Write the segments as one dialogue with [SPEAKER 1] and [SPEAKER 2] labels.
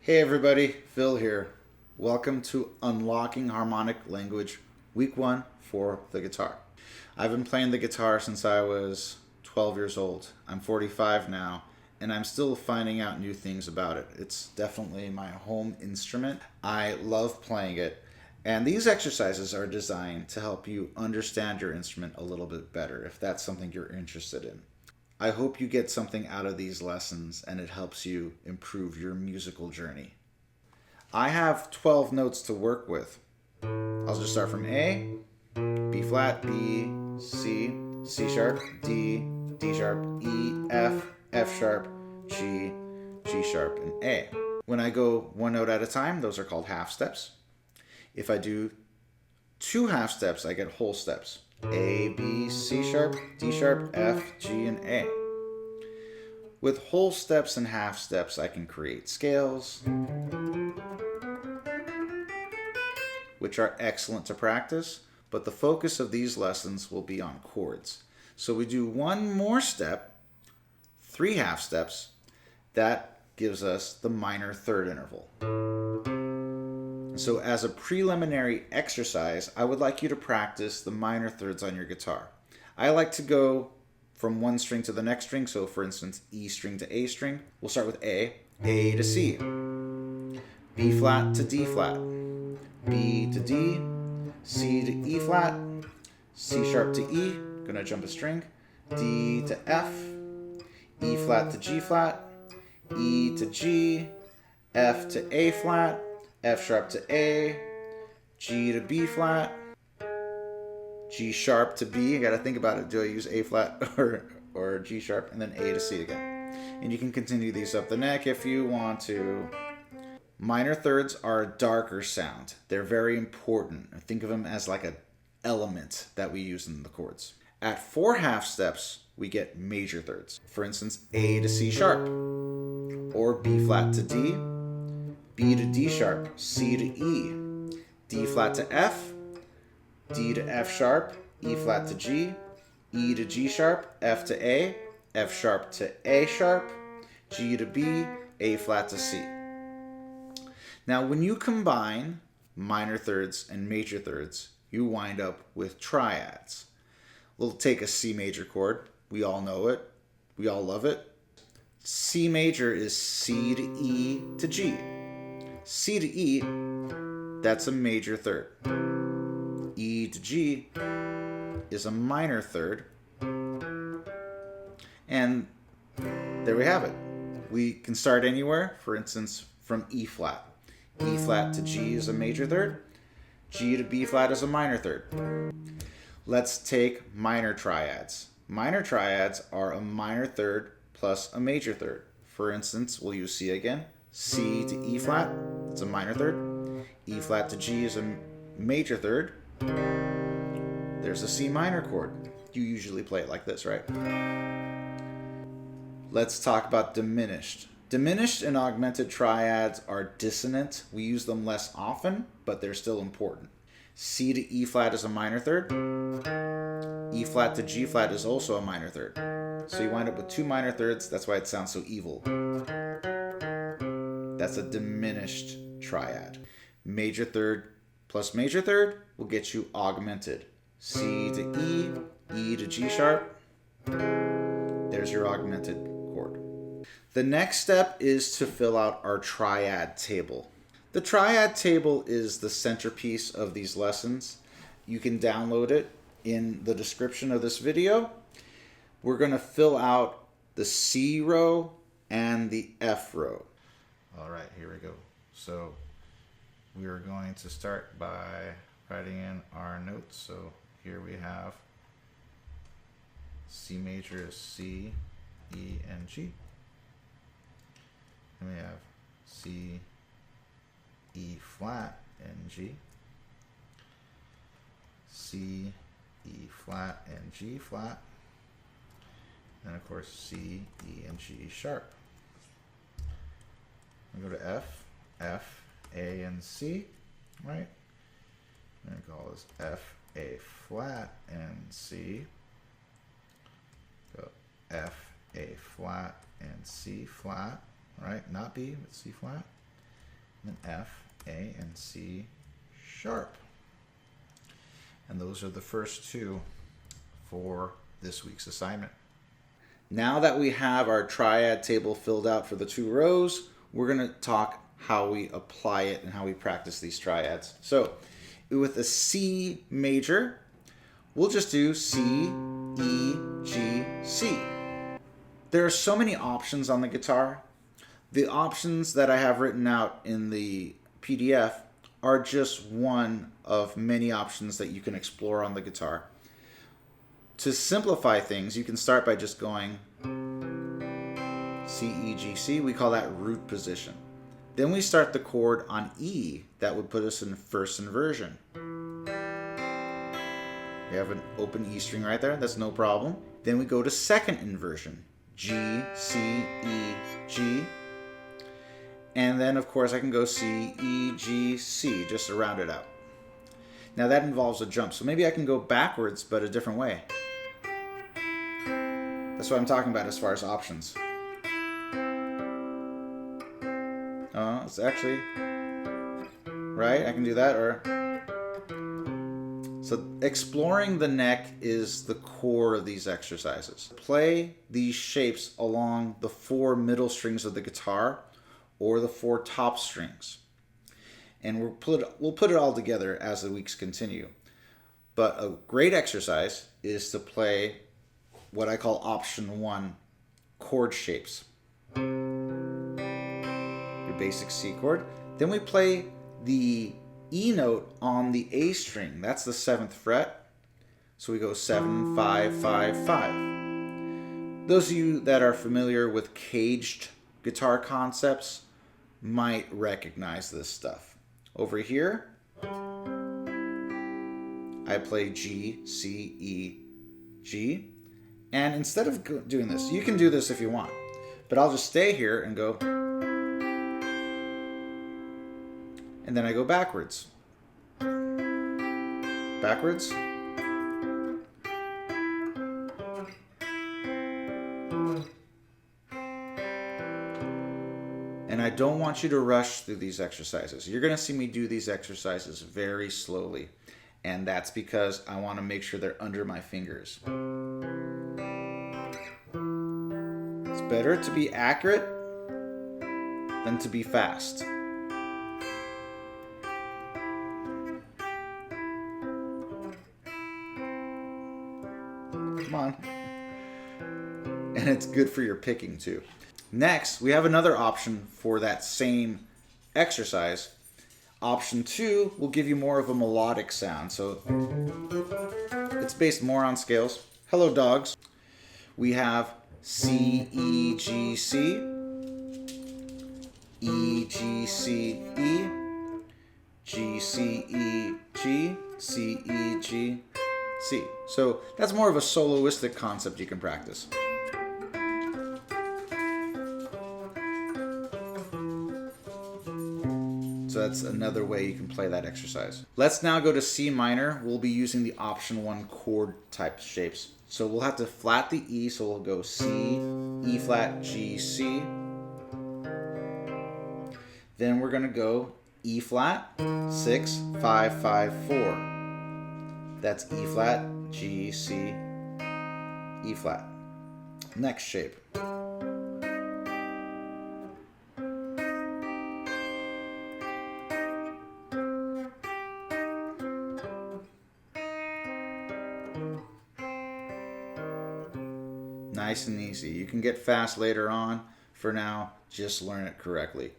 [SPEAKER 1] Hey everybody, Phil here. Welcome to Unlocking Harmonic Language Week 1 for the guitar. I've been playing the guitar since I was 12 years old. I'm 45 now, and I'm still finding out new things about it. It's definitely my home instrument. I love playing it, and these exercises are designed to help you understand your instrument a little bit better if that's something you're interested in. I hope you get something out of these lessons and it helps you improve your musical journey. I have 12 notes to work with. I'll just start from A, B flat, B, C, C sharp, D, D sharp, E, F, F sharp, G, G sharp, and A. When I go one note at a time, those are called half steps. If I do two half steps, I get whole steps. A, B, C sharp, D sharp, F, G, and A. With whole steps and half steps, I can create scales, which are excellent to practice, but the focus of these lessons will be on chords. So we do one more step, 3 half steps, that gives us the minor third interval. So as a preliminary exercise, I would like you to practice the minor thirds on your guitar. I like to go from one string to the next string. So for instance, E string to A string. We'll start with A to C, B flat to D flat, B to D, C to E flat, C sharp to E, gonna jump a string, D to F, E flat to G flat, E to G, F to A flat, F sharp to A, G to B flat, G sharp to B. I gotta think about it. Do I use A flat or G sharp? And then A to C again. And you can continue these up the neck if you want to. Minor thirds are a darker sound. They're very important. Think of them as like an element that we use in the chords. At 4 half steps, we get major thirds. For instance, A to C sharp, or B flat to D, B to D sharp, C to E, D flat to F, D to F sharp, E flat to G, E to G sharp, F to A, F sharp to A sharp, G to B, A flat to C. Now when you combine minor thirds and major thirds, you wind up with triads. We'll take a C major chord. We all know it. We all love it. C major is C to E to G. C to E, that's a major third. E to G is a minor third. And there we have it. We can start anywhere, for instance, from E flat. E flat to G is a major third. G to B flat is a minor third. Let's take minor triads. Minor triads are a minor third plus a major third. For instance, we'll use C again. C to E flat, that's a minor third. E flat to G is a major third. There's a C minor chord. You usually play it like this, right? Let's talk about diminished. Diminished and augmented triads are dissonant. We use them less often, but they're still important. C to E flat is a minor third. E flat to G flat is also a minor third. So you wind up with 2 minor thirds. That's why it sounds so evil. That's a diminished triad. Major third plus major third will get you augmented. C to E, E to G sharp. There's your augmented chord. The next step is to fill out our triad table. The triad table is the centerpiece of these lessons. You can download it in the description of this video. We're going to fill out the C row and the F row. All right, here we go. So we are going to start by writing in our notes. So here we have C major is C, E, and G. And we have C, E flat, and G. C, E flat, and G flat. And of course C, E, and G sharp. We go to F, F, A, and C, right? I'm going to call this F, A flat, and C. Go F, A flat, and C flat, right? Not B, but C flat. and F, A, and C sharp. And those are the first two for this week's assignment. Now that we have our triad table filled out for the two rows, we're going to talk how we apply it and how we practice these triads. So with a C major, we'll just do C, E, G, C. There are so many options on the guitar. The options that I have written out in the PDF are just one of many options that you can explore on the guitar. To simplify things, you can start by just going C, E, G, C. We call that root position. Then we start the chord on E. That would put us in first inversion. We have an open E string right there. That's no problem. Then we go to second inversion. G, C, E, G. And then, of course, I can go C, E, G, C, just to round it out. Now that involves a jump. So maybe I can go backwards, but a different way. That's what I'm talking about as far as options. It's actually, right? I can do that, or... So exploring the neck is the core of these exercises. Play these shapes along the 4 middle strings of the guitar or the 4 top strings. And we'll put it all together as the weeks continue. But a great exercise is to play what I call option 1 chord shapes. Your basic C chord. Then we play the E note on the A string. That's the 7th fret. So we go 7, 5, 5, 5. Those of you that are familiar with caged guitar concepts might recognize this stuff. Over here, I play G, C, E, G. And instead of doing this, you can do this if you want, but I'll just stay here and go. And then I go backwards. Backwards. And I don't want you to rush through these exercises. You're going to see me do these exercises very slowly. And that's because I want to make sure they're under my fingers. It's better to be accurate than to be fast. Come on. And it's good for your picking too. Next, we have another option for that same exercise. Option 2 will give you more of a melodic sound. So it's based more on scales. Hello, dogs. We have C, E, G, C, E, G, C, E, G, C, E, G, C, E, G, C. So that's more of a soloistic concept you can practice. So that's another way you can play that exercise. Let's now go to C minor. We'll be using the option 1 chord type shapes. So we'll have to flat the E, so we'll go C, E flat, G, C. Then we're gonna go E flat, 6, 5, 5, 4. That's E flat, G, C, E flat. Next shape. Nice and easy. You can get fast later on. For now, just learn it correctly.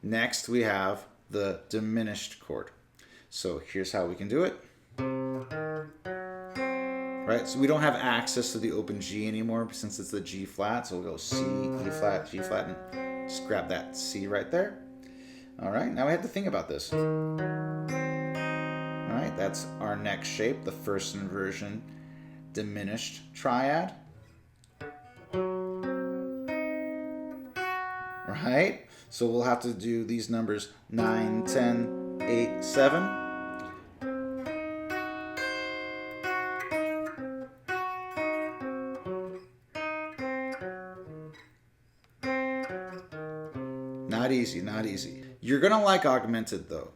[SPEAKER 1] Next, we have the diminished chord. So here's how we can do it. Right, so we don't have access to the open G anymore since it's the G flat. So we'll go C, E flat, G flat, and just grab that C right there. All right, now we have to think about this. All right, that's our next shape, the first inversion diminished triad. Right? So we'll have to do these numbers 9, 10, 8, 7. Not easy. easy, not easy. You're gonna like augmented though.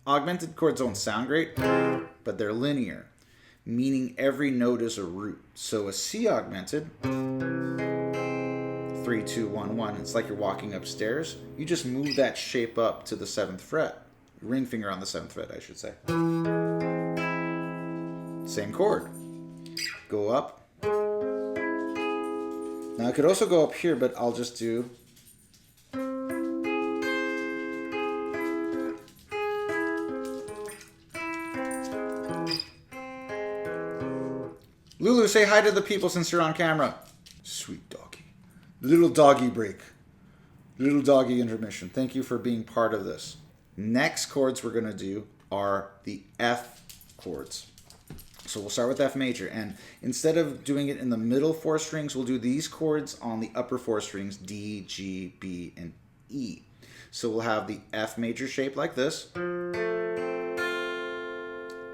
[SPEAKER 1] Augmented chords don't sound great, but they're linear, meaning every note is a root. So a C augmented, 3, 2, 1, 1. It's like you're walking upstairs. You just move that shape up to the 7th fret. Ring finger on the 7th fret, I should say. Same chord. Go up. Now I could also go up here, but I'll just do. Lulu, say hi to the people since you're on camera. Sweet doggy. Little doggy break. Little doggy intermission. Thank you for being part of this. Next chords we're going to do are the F chords. So we'll start with F major. And instead of doing it in the middle 4 strings, we'll do these chords on the upper 4 strings, D, G, B, and E. So we'll have the F major shape like this.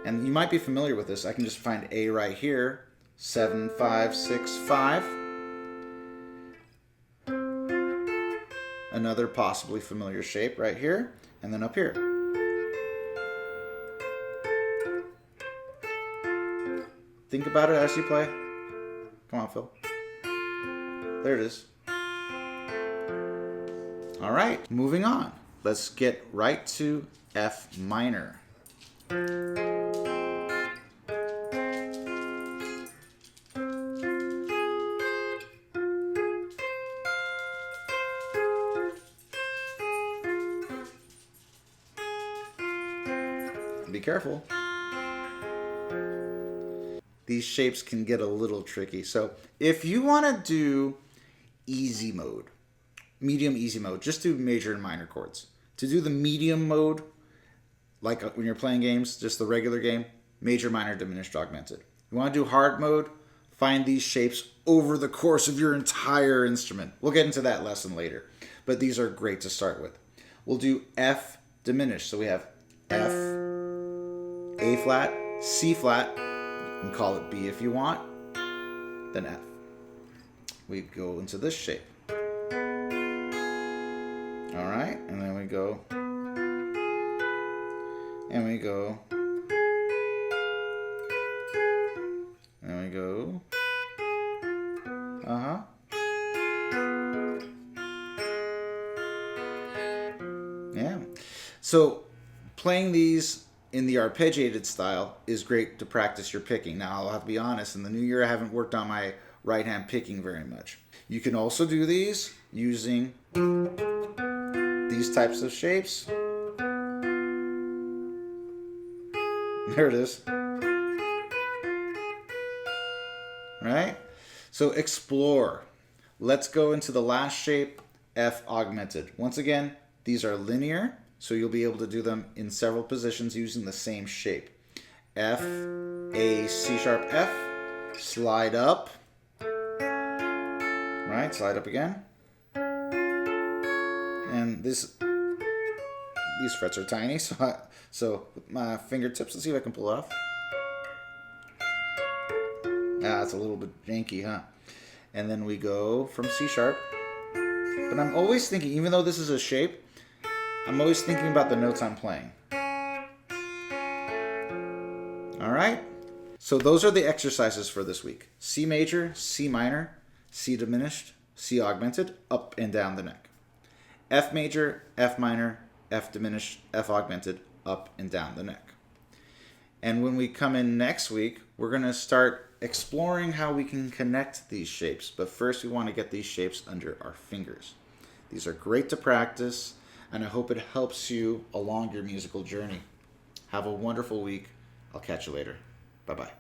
[SPEAKER 1] And you might be familiar with this. I can just find A right here. 7, 5, 6, 5. Another possibly familiar shape right here, and then up here. Think about it as you play. Come on, Phil. There it is. All right, moving on. Let's get right to F minor. Be careful. These shapes can get a little tricky. So if you want to do easy mode, medium easy mode, just do major and minor chords. To do the medium mode, like when you're playing games, just the regular game, major, minor, diminished, augmented. You want to do hard mode, find these shapes over the course of your entire instrument. We'll get into that lesson later, but these are great to start with. We'll do F diminished. So we have F, A flat, C flat, you can call it B if you want, then F. We go into this shape. All right, and then we go, and we go, and we go, yeah. So playing these in the arpeggiated style is great to practice your picking. Now, I'll have to be honest, in the new year I haven't worked on my right hand picking very much. You can also do these using these types of shapes. There it is. Right? So explore. Let's go into the last shape, F augmented. Once again, these are linear, so you'll be able to do them in several positions using the same shape. F, A, C sharp, F, slide up, right, slide up again. And these frets are tiny, so with my fingertips, let's see if I can pull it off. Ah, it's a little bit janky, huh? And then we go from C sharp. But I'm always thinking, even though this is a shape, I'm always thinking about the notes I'm playing. All right? So those are the exercises for this week. C major, C minor, C diminished, C augmented, up and down the neck. F major, F minor, F diminished, F augmented, up and down the neck. And when we come in next week, we're going to start exploring how we can connect these shapes. But first, we want to get these shapes under our fingers. These are great to practice, and I hope it helps you along your musical journey. Have a wonderful week. I'll catch you later. Bye-bye.